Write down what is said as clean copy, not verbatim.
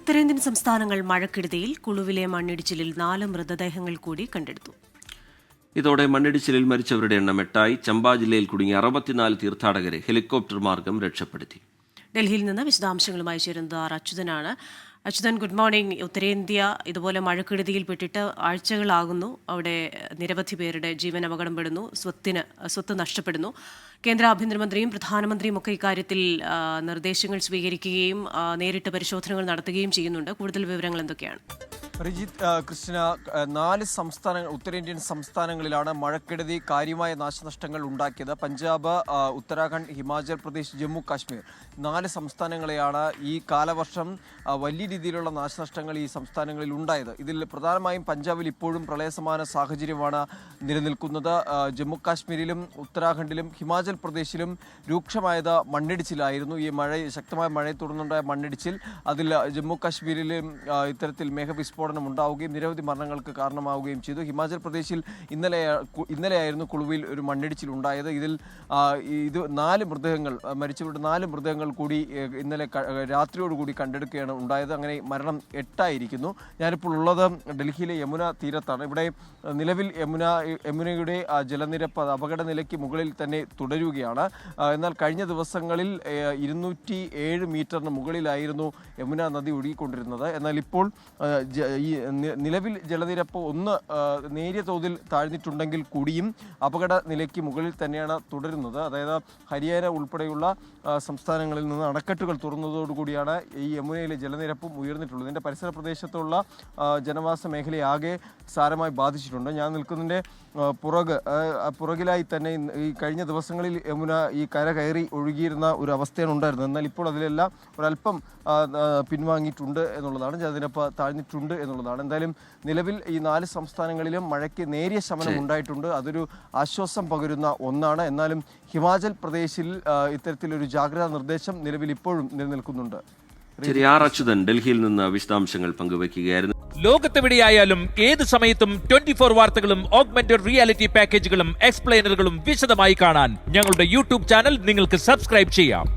ഉത്തരേന്ത്യൻ സംസ്ഥാനങ്ങൾ മഴക്കെടുതിയിൽ കുളുവിലെ മണ്ണിടിച്ചിലിൽ 4 മൃതദേഹങ്ങൾ കൂടി കണ്ടെടുത്തു. ഇതോടെ മണ്ണിടിച്ചിലിൽ മരിച്ചവരുടെ എണ്ണം 8ആയി. ചമ്പ ജില്ലയിൽ കുടുങ്ങിയ 64 തീർത്ഥാടകരെ ഹെലികോപ്റ്റർ മാർഗം രക്ഷപ്പെടുത്തി. ഡൽഹിയിൽ നിന്ന് വിശദാംശങ്ങളുമായി ചേരുന്നത് അച്യുതനാണ്. Achuthan, good morning. ഉത്തരേന്ത്യ ഇതുപോലെ മഴക്കെടുതിയിൽപ്പെട്ടിട്ട് ആഴ്ചകളാകുന്നു. അവിടെ നിരവധി പേരുടെ ജീവൻ അപകടപ്പെടുന്നു, സ്വത്ത് നഷ്ടപ്പെടുന്നു. കേന്ദ്ര ആഭ്യന്തരമന്ത്രിയും പ്രധാനമന്ത്രിയും ഒക്കെ ഇക്കാര്യത്തിൽ നിർദ്ദേശങ്ങൾ സ്വീകരിക്കുകയും നേരിട്ട് പരിശോധനകൾ നടത്തുകയും ചെയ്യുന്നുണ്ട്. കൂടുതൽ വിവരങ്ങൾ എന്തൊക്കെയാണ്? റിജിത്ത്, ക്രിസ്റ്റിന, 4 സംസ്ഥാനങ്ങൾ, ഉത്തരേന്ത്യൻ സംസ്ഥാനങ്ങളിലാണ് മഴക്കെടുതി കാര്യമായ നാശനഷ്ടങ്ങൾ ഉണ്ടാക്കിയത്. പഞ്ചാബ്, ഉത്തരാഖണ്ഡ്, ഹിമാചൽ പ്രദേശ്, ജമ്മു കാശ്മീർ 4 സംസ്ഥാനങ്ങളെയാണ് ഈ കാലവർഷം വലിയ രീതിയിലുള്ള നാശനഷ്ടങ്ങൾ ഈ സംസ്ഥാനങ്ങളിൽ ഉണ്ടായത്. ഇതിൽ പ്രധാനമായും പഞ്ചാബിൽ ഇപ്പോഴും പ്രളയസമാന സാഹചര്യമാണ് നിലനിൽക്കുന്നത്. ജമ്മു കാശ്മീരിലും ഉത്തരാഖണ്ഡിലും ഹിമാചൽ പ്രദേശിലും രൂക്ഷമായത് മണ്ണിടിച്ചിലായിരുന്നു. ഈ ശക്തമായ മഴയെ തുടർന്നുണ്ടായ മണ്ണിടിച്ചിൽ, അതിൽ ജമ്മു കാശ്മീരിലും ഇത്തരത്തിൽ മേഘവിസ്ഫോടനം ഉണ്ടാവുകയും നിരവധി മരണങ്ങൾക്ക് കാരണമാവുകയും ചെയ്തു. ഹിമാചൽ പ്രദേശിൽ ഇന്നലെയായിരുന്നു കുളുവിൽ ഒരു മണ്ണിടിച്ചിൽ ഉണ്ടായത്. ഇത് 4 മൃതദേഹങ്ങൾ, മരിച്ചവരുടെ 4 മൃതദേഹങ്ങൾ കൂടി ഇന്നലെ രാത്രിയോടുകൂടി കണ്ടെടുക്കുകയാണ് ഉണ്ടായത്. അങ്ങനെ മരണം 8ആയിരിക്കുന്നു. ഞാനിപ്പോൾ ഉള്ളത് ഡൽഹിയിലെ യമുന തീരത്താണ്. ഇവിടെ നിലവിൽ യമുനയുടെ ജലനിരപ്പ് അപകട നിലയ്ക്ക് മുകളിൽ തന്നെ തുടരുകയാണ്. എന്നാൽ കഴിഞ്ഞ ദിവസങ്ങളിൽ 207 മീറ്ററിന് മുകളിലായിരുന്നു യമുന നദി ഒഴുകിക്കൊണ്ടിരുന്നത്. എന്നാൽ ഇപ്പോൾ ഈ നിലവിൽ ജലനിരപ്പ് ഒന്ന് നേരിയ തോതിൽ താഴ്ന്നിട്ടുണ്ടെങ്കിൽ കൂടിയും അപകട നിലയ്ക്ക് മുകളിൽ തന്നെയാണ് തുടരുന്നത്. അതായത് ഹരിയാന ഉൾപ്പെടെയുള്ള സംസ്ഥാനങ്ങളിൽ നിന്ന് അണക്കെട്ടുകൾ തുറന്നതോടുകൂടിയാണ് ഈ യമുനയിലെ ജലനിരപ്പും ഉയർന്നിട്ടുള്ളത്. ഇതിൻ്റെ പരിസര പ്രദേശത്തുള്ള ജനവാസ മേഖലയാകെ സാരമായി ബാധിച്ചിട്ടുണ്ട്. ഞാൻ നിൽക്കുന്നതിൻ്റെ പുറകിലായി തന്നെ ഈ കഴിഞ്ഞ ദിവസങ്ങളിൽ യമുന ഈ കര കയറി ഒഴുകിയിരുന്ന ഒരു അവസ്ഥയാണ് ഉണ്ടായിരുന്നത്. എന്നാൽ ഇപ്പോൾ അതിലെല്ലാം ഒരല്പം പിൻവാങ്ങിയിട്ടുണ്ട് എന്നുള്ളതാണ്, ജലനിരപ്പ് താഴ്ന്നിട്ടുണ്ട് എന്നുള്ളതാണ്. എന്തായാലും നിലവിൽ ഈ 4 സംസ്ഥാനങ്ങളിലും മഴയ്ക്ക് നേരിയ ശമനം ഉണ്ടായിട്ടുണ്ട്. അതൊരു ആശ്വാസം പകരുന്ന ഒന്നാണ്. എന്നാലും ഹിമാചൽ പ്രദേശിൽ ഇത്തരത്തിലൊരു ജാഗ്രതാ നിർദ്ദേശം നിലവിൽ ഇപ്പോഴും നിലനിൽക്കുന്നുണ്ട്. അച്യുതൻ ഡൽഹിയിൽ നിന്ന് വിശദാംശങ്ങൾ പങ്കുവയ്ക്കുകയായിരുന്നു. ലോകത്തെവിടെയായാലും ഏത് സമയത്തും 24 വാർത്തകളും ഓഗ്മെന്റഡ് റിയാലിറ്റി പാക്കേജുകളും എക്സ്പ്ലെയിനറുകളും വിശദമായി കാണാൻ ഞങ്ങളുടെ യൂട്യൂബ് ചാനൽ നിങ്ങൾക്ക് സബ്സ്ക്രൈബ് ചെയ്യാം.